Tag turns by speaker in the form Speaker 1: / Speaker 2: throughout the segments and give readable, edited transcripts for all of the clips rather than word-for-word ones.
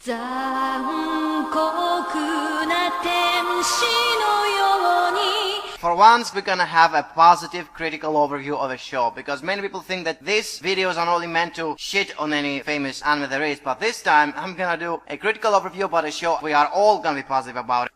Speaker 1: For once, we're gonna have a positive critical overview of a show, because many people think that these videos are only meant to shit on any famous anime there is, but this time I'm gonna do a critical overview about a show we are all gonna be positive about.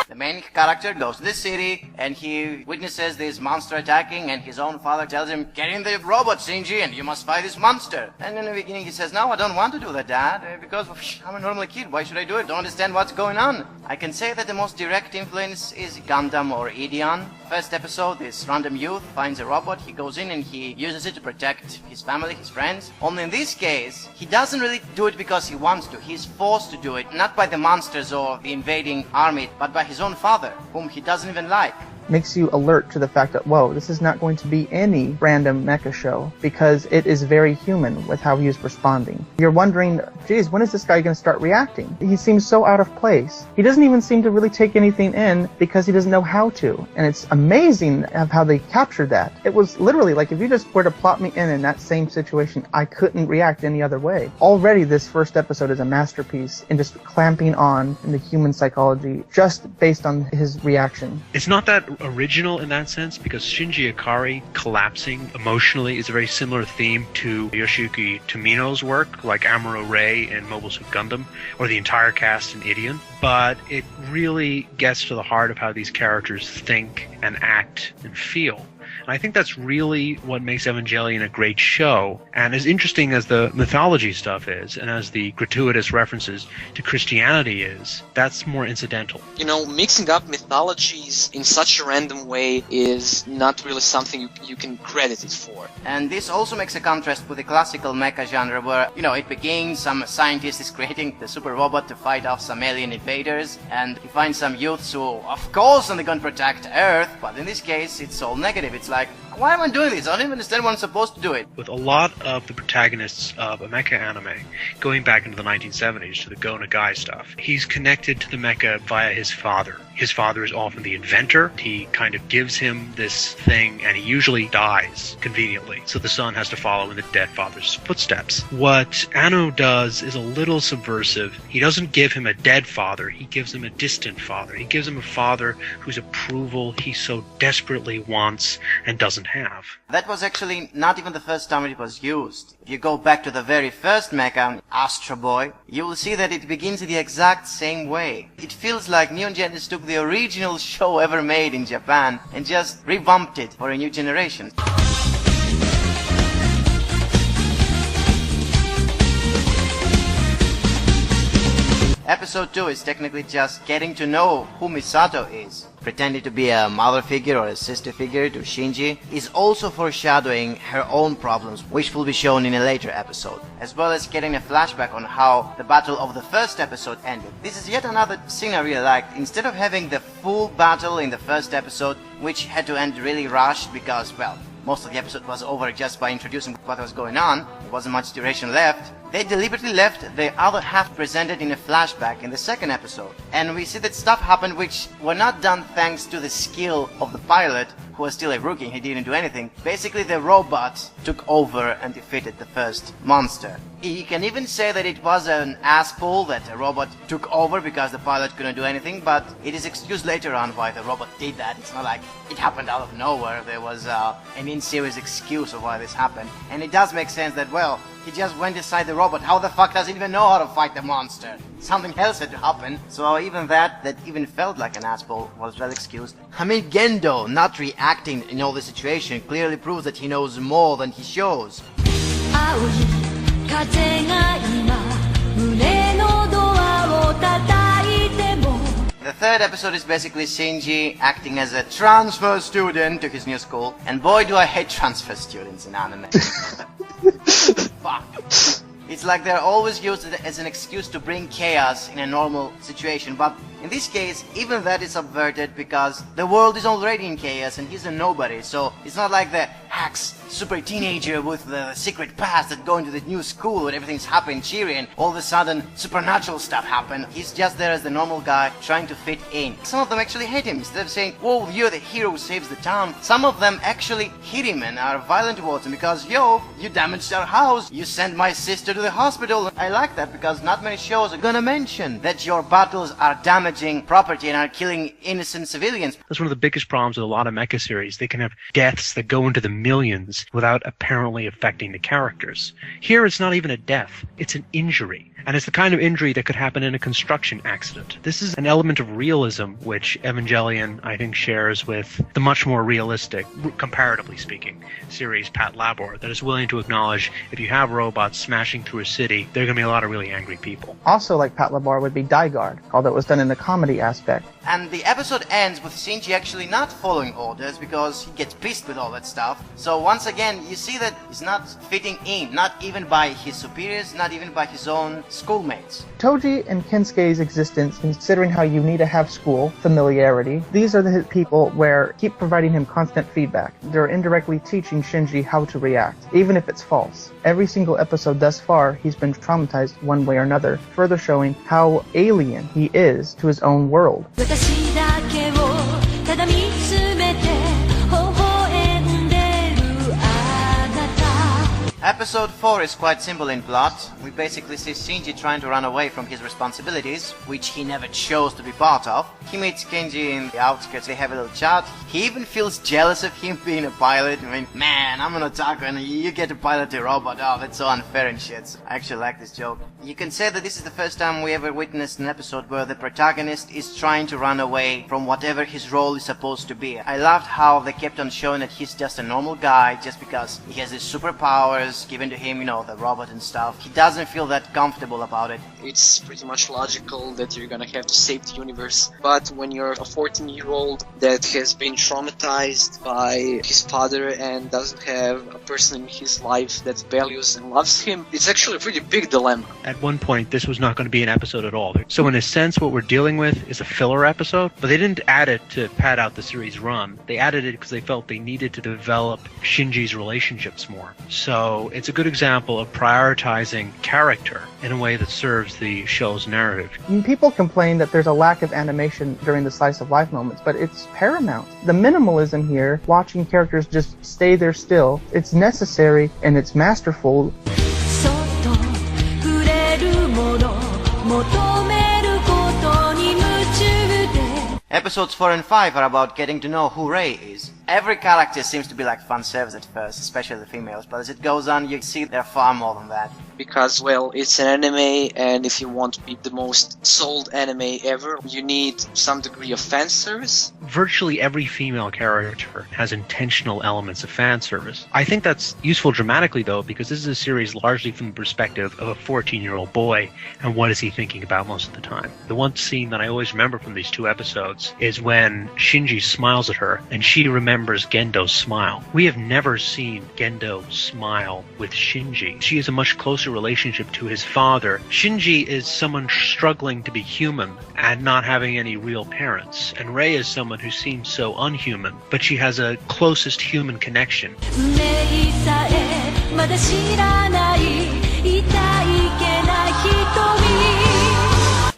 Speaker 1: The main character goes to the city and he witnesses this monster attacking, and his own father tells him, "Get in the robot, Shinji, and you must fight this monster." And in the beginning he says, "No, I don't want to do that, Dad, because I'm a normal kid. Why should I do it? Don't understand what's going on." I can say that the most direct influence is Gundam or Ideon. First episode, this random youth finds a robot, he goes in and he uses it to protect his family, his friends. Only in this case, he doesn't really do it because he wants to. He's forced to do it, not by the monsters or the invading army, but by his own father, whom he doesn't even like.
Speaker 2: Makes you alert to the fact that, whoa, this is not going to be any random mecha show, because it is very human with how he is responding. You're wondering, geez, when is this guy going to start reacting? He seems so out of place. He doesn't even seem to really take anything in because he doesn't know how to. And it's amazing of how they captured that. It was literally like, if you just were to plop me in that same situation, I couldn't react any other way. Already this first episode is a masterpiece in just clamping on in the human psychology just based on his reaction.
Speaker 3: It's not that original in that sense, because Shinji Ikari collapsing emotionally is a very similar theme to Yoshiyuki Tomino's work, like Amuro Ray in Mobile Suit Gundam, or the entire cast in Ideon. But it really gets to the heart of how these characters think and act and feel. And I think that's really what makes Evangelion a great show. And as interesting as the mythology stuff is, and as the gratuitous references to Christianity is, that's more incidental.
Speaker 4: You know, mixing up mythologies in such a random way is not really something you can credit it for.
Speaker 1: And this also makes a contrast with the classical mecha genre where, it begins, some scientist is creating the super robot to fight off some alien invaders, and you find some youths who, of course, are going to protect Earth, but in this case, it's all negative. It's like, why am I doing this? I don't even understand what I'm supposed to do it.
Speaker 3: With a lot of the protagonists of a mecha anime, going back into the 1970s to the Go Nagai stuff, he's connected to the mecha via his father. His father is often the inventor. He kind of gives him this thing, and he usually dies conveniently. So the son has to follow in the dead father's footsteps. What Anno does is a little subversive. He doesn't give him a dead father. He gives him a distant father. He gives him a father whose approval he so desperately wants and doesn't have.
Speaker 1: That was actually not even the first time it was used. If you go back to the very first mecha, Astro Boy, you will see that it begins in the exact same way. It feels like Neon Genesis took the original show ever made in Japan and just revamped it for a new generation. Episode 2 is technically just getting to know who Misato is. Pretending to be a mother figure or a sister figure to Shinji is also foreshadowing her own problems, which will be shown in a later episode, as well as getting a flashback on how the battle of the first episode ended. This is yet another scene I really liked. Instead of having the full battle in the first episode, which had to end really rushed because, well, most of the episode was over just by introducing what was going on, there wasn't much duration left, they deliberately left the other half presented in a flashback in the second episode. And we see that stuff happened which were not done thanks to the skill of the pilot, who was still a rookie, he didn't do anything. Basically the robot took over and defeated the first monster. You can even say that it was an ass pull that a robot took over because the pilot couldn't do anything, but it is excused later on why the robot did that. It's not like it happened out of nowhere. There was an in-series excuse of why this happened. And it does make sense that, well, he just went inside the robot. How the fuck does he even know how to fight the monster? Something else had to happen. So even that even felt like an asshole, was well excused. I mean, Gendo not reacting in all the situation clearly proves that he knows more than he shows. The third episode is basically Shinji acting as a transfer student to his new school. And boy do I hate transfer students in anime. Fuck. It's like they're always used as an excuse to bring chaos in a normal situation, but in this case, even that is subverted because the world is already in chaos and he's a nobody, so it's not like the hacks super teenager with the secret past that go into the new school where everything's happy and cheery and all of a sudden supernatural stuff happen. He's just there as the normal guy trying to fit in. Some of them actually hate him. Instead of saying, whoa, you're the hero who saves the town, some of them actually hit him and are violent towards him because, yo, you damaged our house, you sent my sister to the hospital. I like that because not many shows are gonna mention that your battles are damaging property and are killing innocent civilians.
Speaker 3: That's one of the biggest problems with a lot of mecha series. They can have deaths that go into the millions without apparently affecting the characters. Here it's not even a death, it's an injury. And it's the kind of injury that could happen in a construction accident. This is an element of realism which Evangelion, I think, shares with the much more realistic, comparatively speaking, series Pat Labor, that is willing to acknowledge if you have robots smashing through a city, there are going to be a lot of really angry people.
Speaker 2: Also, like Pat Labor, would be Die Guard, although it was done in the comedy aspect.
Speaker 1: And the episode ends with Shinji actually not following orders because he gets pissed with all that stuff. So once again, you see that he's not fitting in, not even by his superiors, not even by his own schoolmates.
Speaker 2: Toji and Kensuke's existence, considering how you need to have school, familiarity, these are the people where keep providing him constant feedback. They're indirectly teaching Shinji how to react, even if it's false. Every single episode thus far, he's been traumatized one way or another, further showing how alien he is to his own world.
Speaker 1: Episode 4 is quite simple in plot. We basically see Shinji trying to run away from his responsibilities, which he never chose to be part of. He meets Kenji in the outskirts, they have a little chat. He even feels jealous of him being a pilot. I mean, man, I'm an otaku and you get to pilot a robot. Oh, that's so unfair and shit. I actually like this joke. You can say that this is the first time we ever witnessed an episode where the protagonist is trying to run away from whatever his role is supposed to be. I loved how they kept on showing that he's just a normal guy just because he has his superpowers given to him, you know, the robot and stuff. He doesn't feel that comfortable about it.
Speaker 4: It's pretty much logical that you're gonna have to save the universe, but when you're a 14-year-old that has been traumatized by his father and doesn't have a person in his life that values and loves him, it's actually a pretty big dilemma.
Speaker 3: At one point, this was not going to be an episode at all. So in a sense, what we're dealing with is a filler episode, but they didn't add it to pad out the series run. They added it because they felt they needed to develop Shinji's relationships more. So it's a good example of prioritizing character in a way that serves the show's narrative.
Speaker 2: People complain that there's a lack of animation during the slice of life moments, but it's paramount. The minimalism here, watching characters just stay there still, it's necessary and it's masterful.
Speaker 1: Episodes 4 and 5 are about getting to know who Rei is. Every character seems to be like fan service at first, especially the females, but as it goes on, you see they're far more than that.
Speaker 4: Because, well, it's an anime, and if you want to be the most sold anime ever, you need some degree of fan service.
Speaker 3: Virtually every female character has intentional elements of fan service. I think that's useful dramatically, though, because this is a series largely from the perspective of a 14-year-old boy, and what is he thinking about most of the time. The one scene that I always remember from these two episodes is when Shinji smiles at her, and she remembers Gendo's smile. We have never seen Gendo smile with Shinji. She has a much closer relationship to his father. Shinji is someone struggling to be human and not having any real parents. And Rei is someone who seems so unhuman, but she has a closest human connection.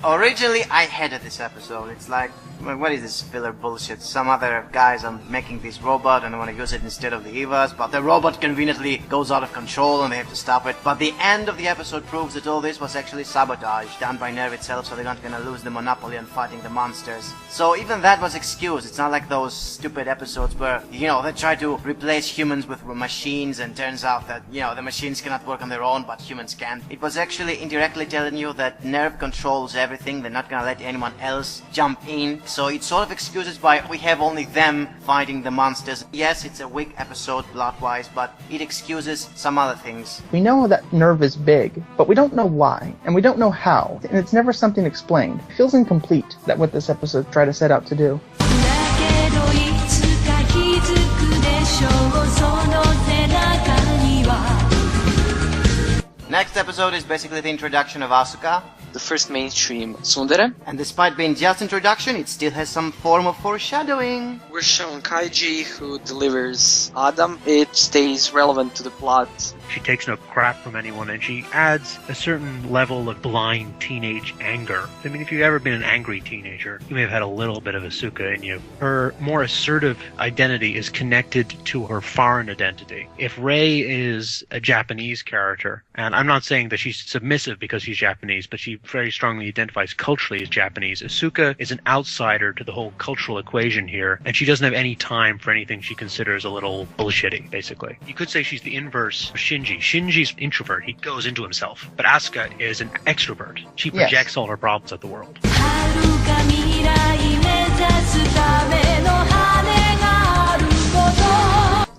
Speaker 1: Originally, I hated this episode. It's like, what is this filler bullshit? Some other guys are making this robot and they want to use it instead of the Evas, but the robot conveniently goes out of control and they have to stop it. But the end of the episode proves that all this was actually sabotage done by Nerve itself, so they're not gonna lose the monopoly on fighting the monsters. So even that was excused. It's not like those stupid episodes where, you know, they try to replace humans with machines and turns out that, you know, the machines cannot work on their own, but humans can. It was actually indirectly telling you that Nerve controls everything. They're not gonna let anyone else jump in. So it sort of excuses why we have only them fighting the monsters. Yes, it's a weak episode plot-wise, but it excuses some other things.
Speaker 2: We know that Nerve is big, but we don't know why, and we don't know how, and it's never something explained. It feels incomplete that what this episode tried to set out to do.
Speaker 1: Next episode is basically the introduction of Asuka.
Speaker 4: the first mainstream tsundere.
Speaker 1: And despite being just introduction, it still has some form of foreshadowing.
Speaker 4: We're shown Kaiji, who delivers Adam. It stays relevant to the plot.
Speaker 3: She takes no crap from anyone, and she adds a certain level of blind teenage anger. I mean, if you've ever been an angry teenager, you may have had a little bit of Asuka in you. Her more assertive identity is connected to her foreign identity. If Rei is a Japanese character, and I'm not saying that she's submissive because she's Japanese, but she very strongly identifies culturally as Japanese, Asuka is an outsider to the whole cultural equation here, and she doesn't have any time for anything she considers a little bullshitty, basically. You could say she's the inverse of Shinji. Shinji's introvert. He goes into himself. But Asuka is an extrovert. She projects all her problems at the world.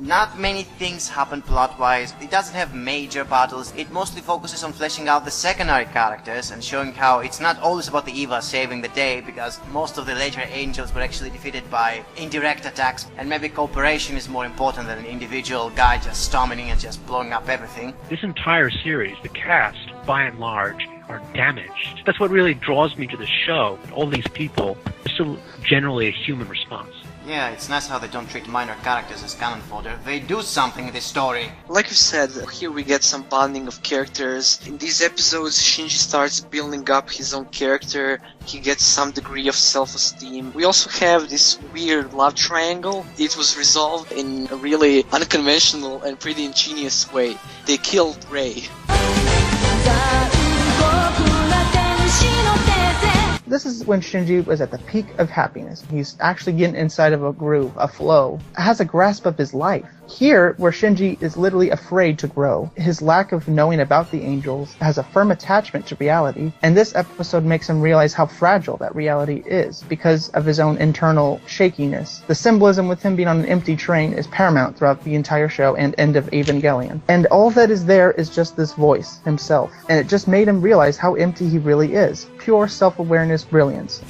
Speaker 1: Not many things happen plot-wise. It doesn't have major battles. It mostly focuses on fleshing out the secondary characters and showing how it's not always about the Eva saving the day, because most of the later angels were actually defeated by indirect attacks, and maybe cooperation is more important than an individual guy just storming and just blowing up everything.
Speaker 3: This entire series, the cast, by and large, are damaged. That's what really draws me to the show. All these people are still generally a human response.
Speaker 1: Yeah, it's nice how they don't treat minor characters as cannon fodder. They do something in this story.
Speaker 4: Like you said, here we get some bonding of characters. In these episodes, Shinji starts building up his own character. He gets some degree of self-esteem. We also have this weird love triangle. It was resolved in a really unconventional and pretty ingenious way. They killed Rei.
Speaker 2: This is when Shinji was at the peak of happiness. He's actually getting inside of a groove, a flow, has a grasp of his life. Here, where Shinji is literally afraid to grow, his lack of knowing about the angels has a firm attachment to reality, and this episode makes him realize how fragile that reality is because of his own internal shakiness. The symbolism with him being on an empty train is paramount throughout the entire show and end of Evangelion. And all that is there is just this voice, himself, and it just made him realize how empty he really is. Pure self-awareness brilliance.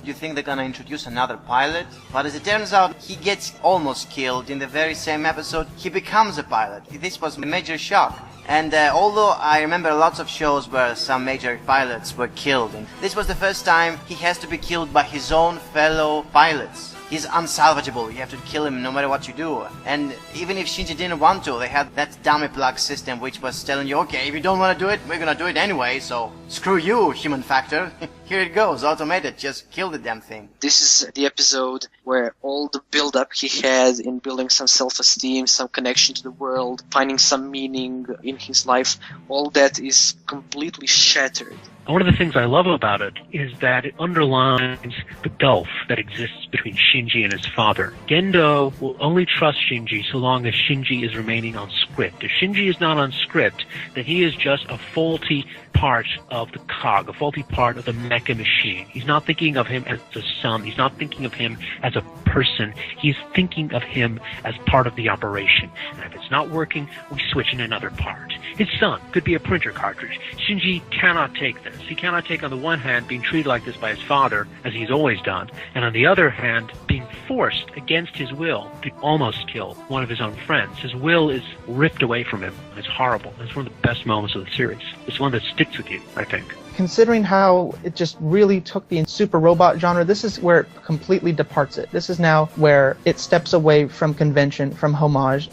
Speaker 1: You think they're gonna introduce another pilot? But as it turns out, he gets almost killed in the very same episode. He becomes a pilot. This was a major shock. And although I remember lots of shows where some major pilots were killed, and this was the first time he has to be killed by his own fellow pilots. He's unsalvageable, you have to kill him no matter what you do. And even if Shinji didn't want to, they had that dummy plug system which was telling you, okay, if you don't want to do it, we're gonna do it anyway, so screw you, human factor. Here it goes, automated, just kill the damn thing.
Speaker 4: This is the episode where all the build-up he had in building some self-esteem, some connection to the world, finding some meaning in his life, all that is completely shattered.
Speaker 3: One of the things I love about it is that it underlines the gulf that exists between Shinji and his father. Gendo will only trust Shinji so long as Shinji is remaining on script. If Shinji is not on script, then he is just a faulty part of the cog, a faulty part of the mecha machine. He's not thinking of him as a son. He's not thinking of him as a person. He's thinking of him as part of the operation. And if it's not working, we switch in another part. His son could be a printer cartridge. Shinji cannot take this. He cannot take, on the one hand, being treated like this by his father, as he's always done, and on the other hand, being forced against his will to almost kill one of his own friends. His will is ripped away from him. It's horrible. It's one of the best moments of the series. It's one that sticks with you, I think.
Speaker 2: Considering how it just really took the super robot genre, this is where it completely departs it. This is now where it steps away from convention, from homage.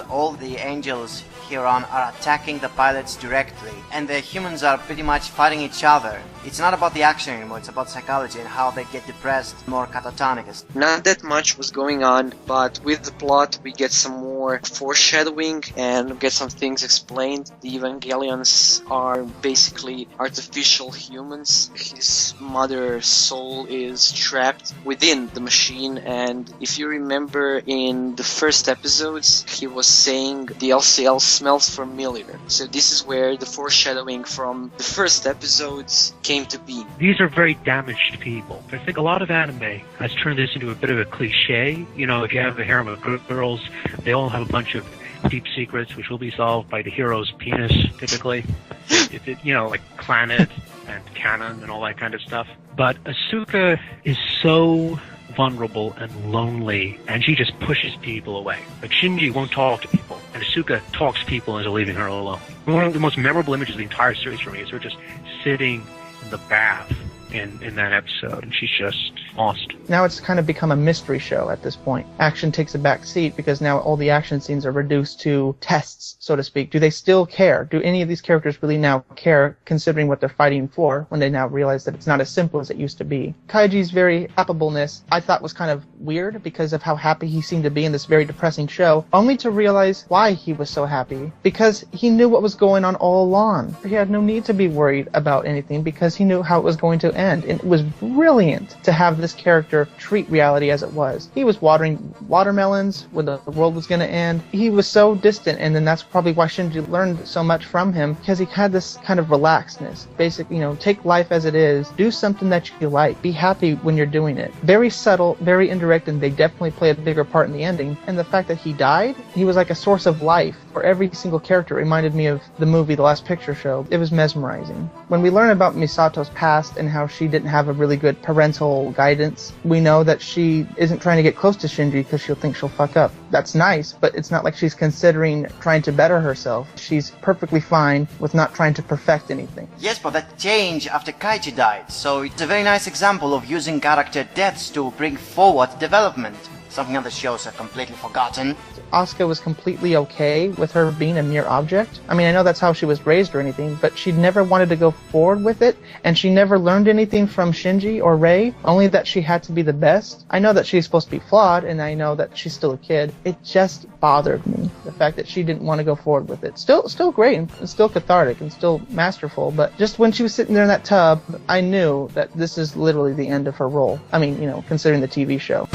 Speaker 1: All the angels here on are attacking the pilots directly, and the humans are pretty much fighting each other. It's not about the action anymore, it's about psychology and how they get depressed, more catatonic.
Speaker 4: Not that much was going on, but with the plot we get some more foreshadowing and get some things explained. The Evangelions are basically artificial humans. His mother's soul is trapped within the machine, and if you remember in the first episodes, he was saying the LCL smells familiar. So this is where the foreshadowing from the first episodes came to be.
Speaker 3: These are very damaged people. I think a lot of anime has turned this into a bit of a cliche. You know, if you have a harem of girls, they all have a bunch of deep secrets which will be solved by the hero's penis, typically. Like Planet and Canon and all that kind of stuff. But Asuka is so vulnerable and lonely, and she just pushes people away. Like, Shinji won't talk to people, and Asuka talks to people and is leaving her alone. One of the most memorable images of the entire series for me is her just sitting in the bath in that episode, and she's just lost.
Speaker 2: Now it's kind of become a mystery show at this point. Action takes a back seat because now all the action scenes are reduced to tests, so to speak. Do they still care? Do any of these characters really now care, considering what they're fighting for, when they now realize that it's not as simple as it used to be? Kaiji's very affableness I thought was kind of weird because of how happy he seemed to be in this very depressing show, only to realize why he was so happy. Because he knew what was going on all along. He had no need to be worried about anything because he knew how it was going to end. And it was brilliant to have this character treat reality as it was. He was watering watermelons when the world was going to end. He was so distant, and then that's probably why Shinji learned so much from him, because he had this kind of relaxedness. Basically, take life as it is, do something that you like, be happy when you're doing it. Very subtle, very indirect, and they definitely play a bigger part in the ending. And the fact that he died, he was like a source of life for every single character. It reminded me of the movie The Last Picture Show. It was mesmerizing. When we learn about Misato's past and how she didn't have a really good parental guidance, we know that she isn't trying to get close to Shinji because she'll think she'll fuck up. That's nice, but it's not like she's considering trying to better herself. She's perfectly fine with not trying to perfect anything.
Speaker 1: Yes, but that changed after Kaiji died, so it's a very nice example of using character deaths to bring forward development. Something other shows have completely forgotten.
Speaker 2: Asuka was completely okay with her being a mere object. I mean, I know that's how she was raised or anything, but she never wanted to go forward with it, and she never learned anything from Shinji or Rei, only that she had to be the best. I know that she's supposed to be flawed, and I know that she's still a kid. It just bothered me, the fact that she didn't want to go forward with it. Still great, and still cathartic, and still masterful, but just when she was sitting there in that tub, I knew that this is literally the end of her role. I mean, considering the TV show.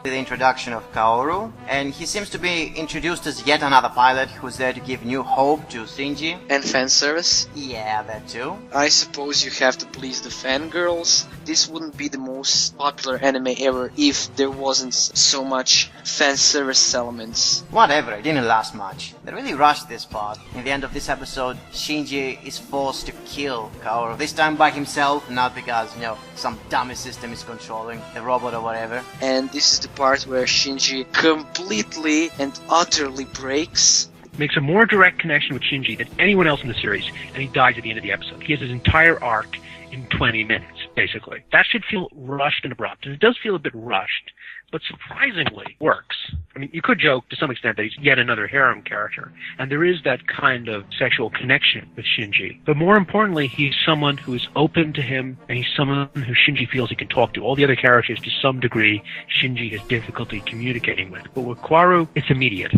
Speaker 1: The introduction of Kaoru, and he seems to be introduced as yet another pilot who's there to give new hope to Shinji.
Speaker 4: And fan service.
Speaker 1: Yeah, that too.
Speaker 4: I suppose you have to please the fangirls. This wouldn't be the most popular anime ever if there wasn't so much fan service elements.
Speaker 1: Whatever, it didn't last much. They really rushed this part. In the end of this episode, Shinji is forced to kill Kaoru, this time by himself, not because, some dummy system is controlling the robot or whatever.
Speaker 4: And this is the part where Shinji completely and utterly breaks.
Speaker 3: Makes a more direct connection with Shinji than anyone else in the series, and he dies at the end of the episode. He has his entire arc in 20 minutes, basically. That should feel rushed and abrupt, and it does feel a bit rushed, but surprisingly works. I mean, you could joke to some extent that he's yet another harem character, and there is that kind of sexual connection with Shinji. But more importantly, he's someone who is open to him, and he's someone who Shinji feels he can talk to. All the other characters, to some degree, Shinji has difficulty communicating with. But with Kaoru, it's immediate.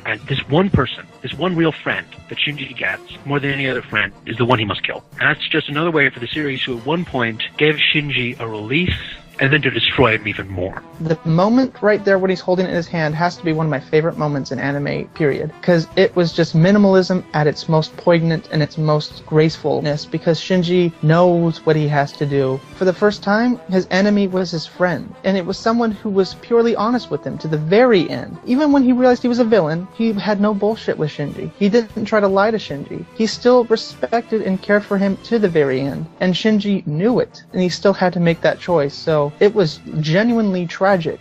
Speaker 3: And this one person, this one real friend that Shinji gets, more than any other friend, is the one he must kill. And that's just another way for the series to, at one point, give Shinji a release, and then to destroy him even more.
Speaker 2: The moment right there when he's holding it in his hand has to be one of my favorite moments in anime, period. Because it was just minimalism at its most poignant and its most gracefulness, because Shinji knows what he has to do. For the first time, his enemy was his friend, and it was someone who was purely honest with him to the very end. Even when he realized he was a villain, he had no bullshit with Shinji. He didn't try to lie to Shinji. He still respected and cared for him to the very end, and Shinji knew it, and he still had to make that choice. So it was genuinely tragic.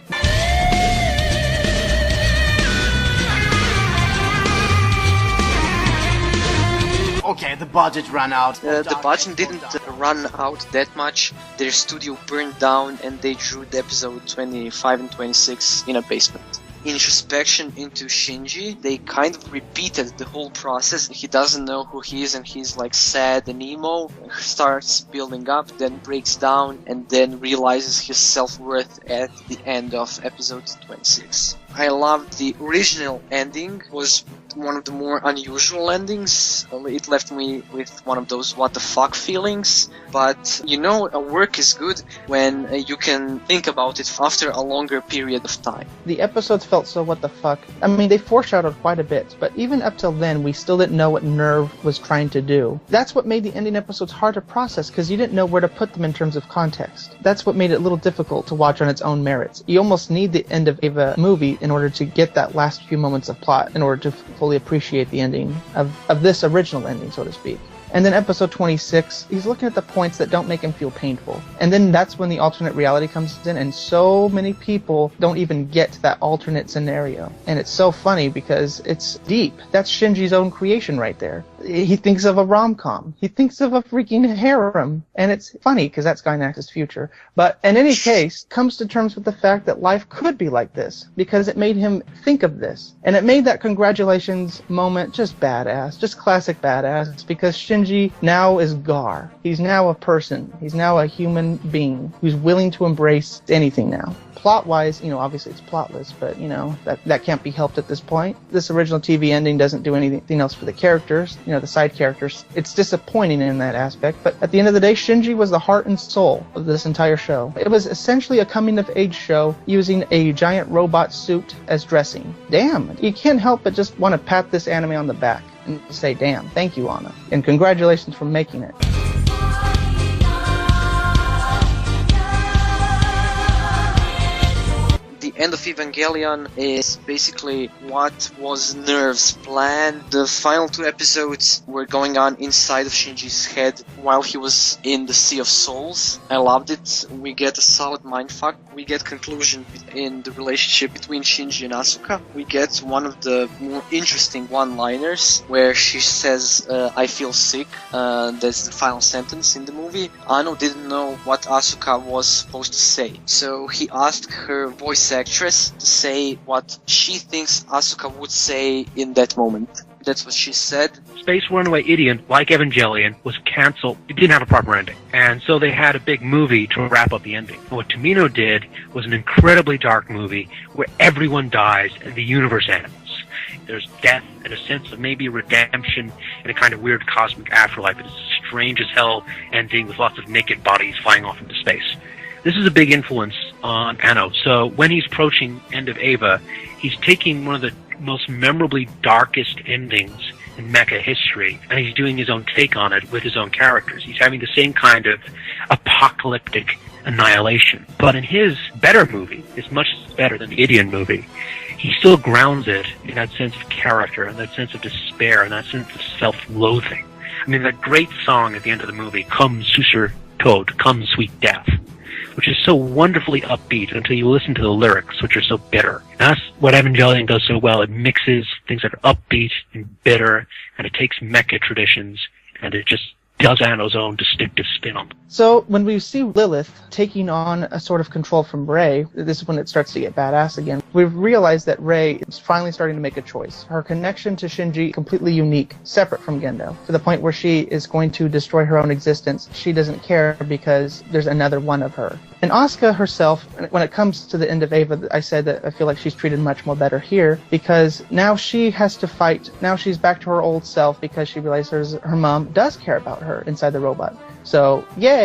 Speaker 1: Okay, the budget ran out.
Speaker 4: The budget didn't run out that much. Their studio burned down and they drew the episode 25 and 26 in a basement. Introspection into Shinji, they kind of repeated the whole process. He doesn't know who he is and he's like sad and emo, starts building up, then breaks down, and then realizes his self-worth at the end of episode 26. I loved the original ending. It was one of the more unusual endings. It left me with one of those what the fuck feelings. But a work is good when you can think about it after a longer period of time.
Speaker 2: The episodes felt so what the fuck. I mean, they foreshadowed quite a bit, but even up till then, we still didn't know what Nerve was trying to do. That's what made the ending episodes hard to process, because you didn't know where to put them in terms of context. That's what made it a little difficult to watch on its own merits. You almost need the end of a movie in order to get that last few moments of plot, in order to fully appreciate the ending of this original ending, so to speak. And then episode 26, he's looking at the points that don't make him feel painful. And then that's when the alternate reality comes in, and so many people don't even get to that alternate scenario. And it's so funny because it's deep. That's Shinji's own creation right there. He thinks of a rom-com. He thinks of a freaking harem. And it's funny because that's Gainax's future. But in any case, comes to terms with the fact that life could be like this because it made him think of this. And it made that congratulations moment just badass, just classic badass, because Shinji now is Gar. He's now a person. He's now a human being who's willing to embrace anything now. Plot-wise, obviously it's plotless, but, that can't be helped at this point. This original TV ending doesn't do anything else for the characters, the side characters. It's disappointing in that aspect, but at the end of the day, Shinji was the heart and soul of this entire show. It was essentially a coming-of-age show using a giant robot suit as dressing. Damn, you can't help but just want to pat this anime on the back and say, damn, thank you, Anna, and congratulations for making it.
Speaker 4: The end of Evangelion is basically what was Nerve's plan. The final 2 episodes were going on inside of Shinji's head while he was in the Sea of Souls. I loved it. We get a solid mindfuck. We get conclusion in the relationship between Shinji and Asuka. We get one of the more interesting one-liners where she says, I feel sick. That's the final sentence in the movie. Ano didn't know what Asuka was supposed to say, so he asked her voice actress to say what she thinks Asuka would say in that moment. That's what she said.
Speaker 3: Space Runaway Idiot, like Evangelion, was cancelled. It didn't have a proper ending. And so they had a big movie to wrap up the ending. And what Tomino did was an incredibly dark movie where everyone dies and the universe ends. There's death and a sense of maybe redemption and a kind of weird cosmic afterlife. It's a strange as hell ending with lots of naked bodies flying off into space. This is a big influence on Anno. So when he's approaching End of Eva, he's taking one of the most memorably darkest endings in mecha history, and he's doing his own take on it with his own characters. He's having the same kind of apocalyptic annihilation. But in his better movie, it's much better than the Idiot movie, he still grounds it in that sense of character, and that sense of despair, and that sense of self-loathing. I mean, that great song at the end of the movie, Come Susur Toad, Come Sweet Death, which is so wonderfully upbeat until you listen to the lyrics, which are so bitter. And that's what Evangelion does so well. It mixes things that are upbeat and bitter, and it takes mecha traditions, and it just does Anno's own distinctive spin on them.
Speaker 2: So when we see Lilith taking on a sort of control from Rei, this is when it starts to get badass again. We've realized that Rei is finally starting to make a choice. Her connection to Shinji completely unique, separate from Gendo, to the point where she is going to destroy her own existence. She doesn't care because there's another one of her. And Asuka herself, when it comes to the end of Eva, I said that I feel like she's treated much more better here because now she has to fight. Now she's back to her old self because she realizes her mom does care about her inside the robot. So, yay,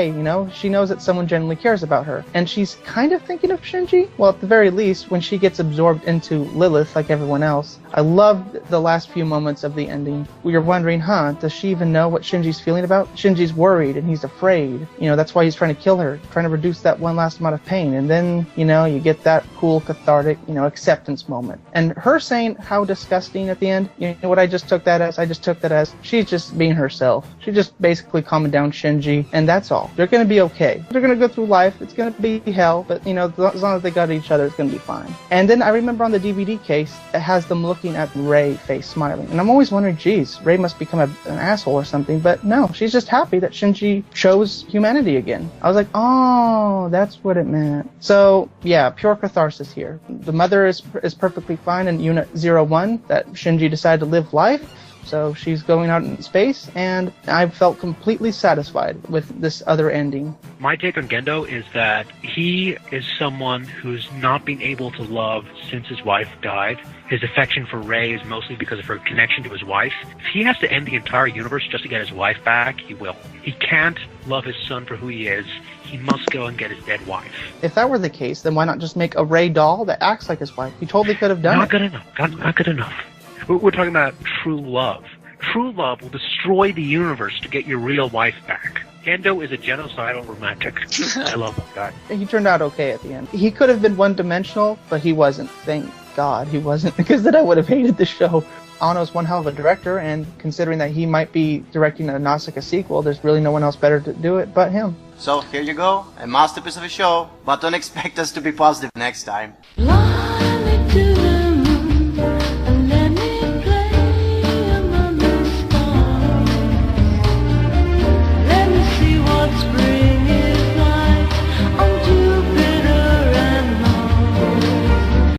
Speaker 2: she knows that someone genuinely cares about her. And she's kind of thinking of Shinji. Well, at the very least, when she gets absorbed into Lilith like everyone else. I loved the last few moments of the ending. We are wondering, does she even know what Shinji's feeling about? Shinji's worried and he's afraid. That's why he's trying to kill her, trying to reduce that one last amount of pain. And then, you get that cool, cathartic, acceptance moment. And her saying how disgusting at the end, what I just took that as? I just took that as she's just being herself. She's just basically calming down Shinji. And that's all. They're going to be okay. They're going to go through life. It's going to be hell, but as long as they got each other, it's going to be fine. And then I remember on the DVD case, it has them looking at Rei face smiling. And I'm always wondering, geez, Rei must become an asshole or something. But no, she's just happy that Shinji chose humanity again. I was like, oh, that's what it meant. So, yeah, pure catharsis here. The mother is perfectly fine in Unit 01 that Shinji decided to live life. So she's going out in space, and I felt completely satisfied with this other ending.
Speaker 3: My take on Gendo is that he is someone who's not been able to love since his wife died. His affection for Rei is mostly because of her connection to his wife. If he has to end the entire universe just to get his wife back, he will. He can't love his son for who he is. He must go and get his dead wife.
Speaker 2: If that were the case, then why not just make a Rei doll that acts like his wife? He totally could have done it.
Speaker 3: Not good enough. Not good enough. We're talking about true love. True love will destroy the universe to get your real wife back. Gendo is a genocidal romantic. I love that guy.
Speaker 2: He turned out okay at the end. He could have been one-dimensional, but he wasn't. Thank God he wasn't, because then I would have hated the show. Anno's one hell of a director, and considering that he might be directing a Nausicaa sequel, there's really no one else better to do it but him.
Speaker 1: So here you go, a masterpiece of a show, but don't expect us to be positive next time.